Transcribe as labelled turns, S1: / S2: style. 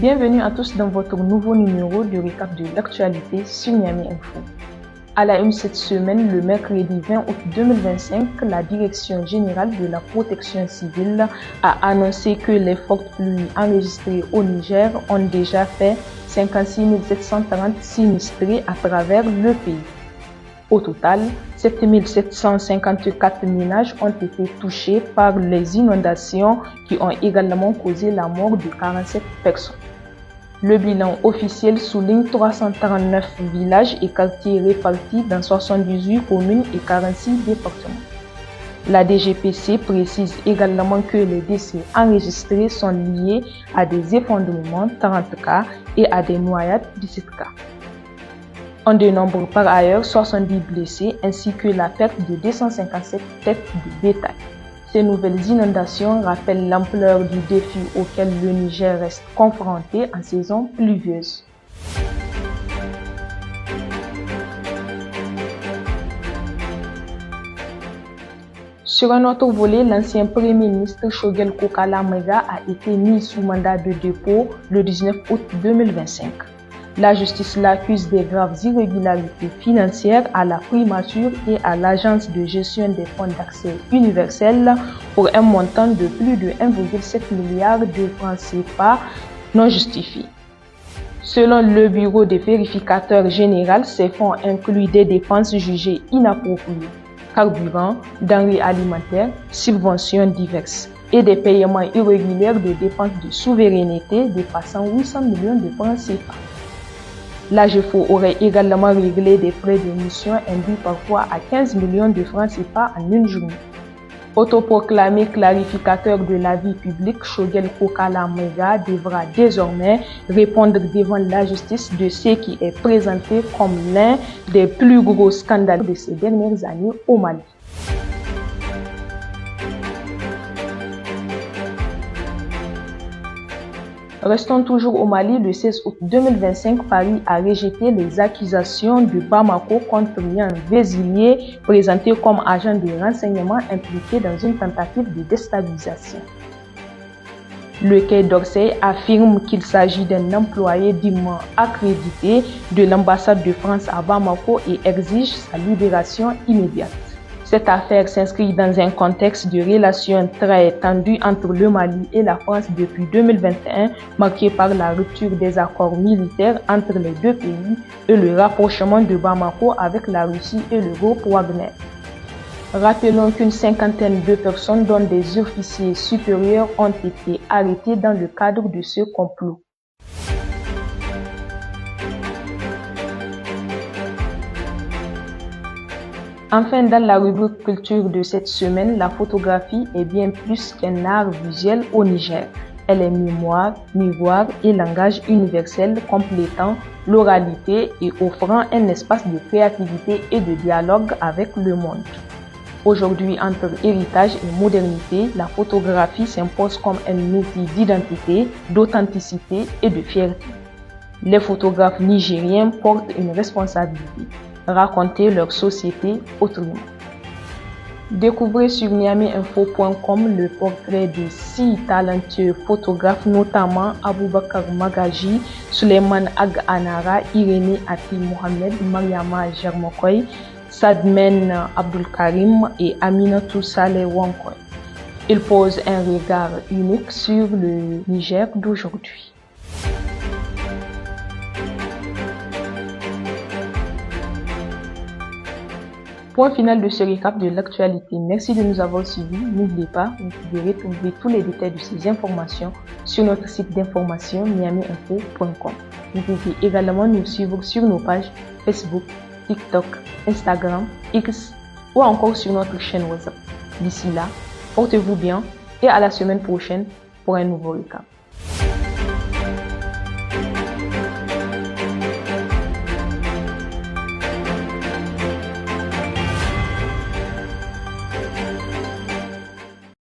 S1: Bienvenue à tous dans votre nouveau numéro de récap de l'actualité sur Niamey Info. À la une cette semaine, le mercredi 20 août 2025, la Direction générale de la protection civile a annoncé que les fortes pluies enregistrées au Niger ont déjà fait 56 730 sinistrés à travers le pays. Au total, 7 754 ménages ont été touchés par les inondations qui ont également causé la mort de 47 personnes. Le bilan officiel souligne 339 villages et quartiers répartis dans 78 communes et 46 départements. La DGPC précise également que les décès enregistrés sont liés à des effondrements, 30 cas, et à des noyades, 17 cas. On dénombre par ailleurs 70 blessés ainsi que la perte de 257 têtes de bétail. Ces nouvelles inondations rappellent l'ampleur du défi auquel le Niger reste confronté en saison pluvieuse. Sur un autre volet, l'ancien Premier ministre Choguel Kokala Maïga a été mis sous mandat de dépôt le 19 août 2025. La justice l'accuse des graves irrégularités financières à la primature et à l'agence de gestion des fonds d'accès universel pour un montant de plus de 1,7 milliard de francs CFA non justifiés. Selon le bureau des vérificateurs généraux, ces fonds incluent des dépenses jugées inappropriées, carburant, denrées alimentaires, subventions diverses et des paiements irréguliers de dépenses de souveraineté dépassant 800 millions de francs CFA. L'AGEFO aurait également réglé des frais de mission induits parfois à 15 millions de francs CFA en une journée. Autoproclamé clarificateur de la vie publique, Choguel Kokala Maïga devra désormais répondre devant la justice de ce qui est présenté comme l'un des plus gros scandales de ces dernières années au Mali. Restons toujours au Mali. Le 16 août 2025, Paris a rejeté les accusations de Bamako contre Yann Vézilier, présenté comme agent de renseignement impliqué dans une tentative de déstabilisation. Le Quai d'Orsay affirme qu'il s'agit d'un employé dûment accrédité de l'ambassade de France à Bamako et exige sa libération immédiate. Cette affaire s'inscrit dans un contexte de relations très tendues entre le Mali et la France depuis 2021, marqué par la rupture des accords militaires entre les deux pays et le rapprochement de Bamako avec la Russie et le groupe Wagner. Rappelons qu'une cinquantaine de personnes, dont des officiers supérieurs, ont été arrêtés dans le cadre de ce complot. Enfin, dans la rubrique culture de cette semaine, la photographie est bien plus qu'un art visuel au Niger. Elle est mémoire, miroir et langage universel complétant l'oralité et offrant un espace de créativité et de dialogue avec le monde. Aujourd'hui, entre héritage et modernité, la photographie s'impose comme un outil d'identité, d'authenticité et de fierté. Les photographes nigériens portent une responsabilité: raconter leur société autrement. Découvrez sur niameyinfo.com le portrait de 6 talentueux photographes, notamment Aboubakar Magaji, Suleiman Ag Anara, Irénée Ati Mohamed, Mariama Germokoy, Sadmen Abdul Karim et Aminatou Saleh Wankoy. Ils posent un regard unique sur le Niger d'aujourd'hui. Point final de ce récap de l'actualité. Merci de nous avoir suivis. N'oubliez pas, vous pouvez retrouver tous les détails de ces informations sur notre site d'information niameyinfo.com. Vous pouvez également nous suivre sur nos pages Facebook, TikTok, Instagram, X ou encore sur notre chaîne WhatsApp. D'ici là, portez-vous bien et à la semaine prochaine pour un nouveau récap.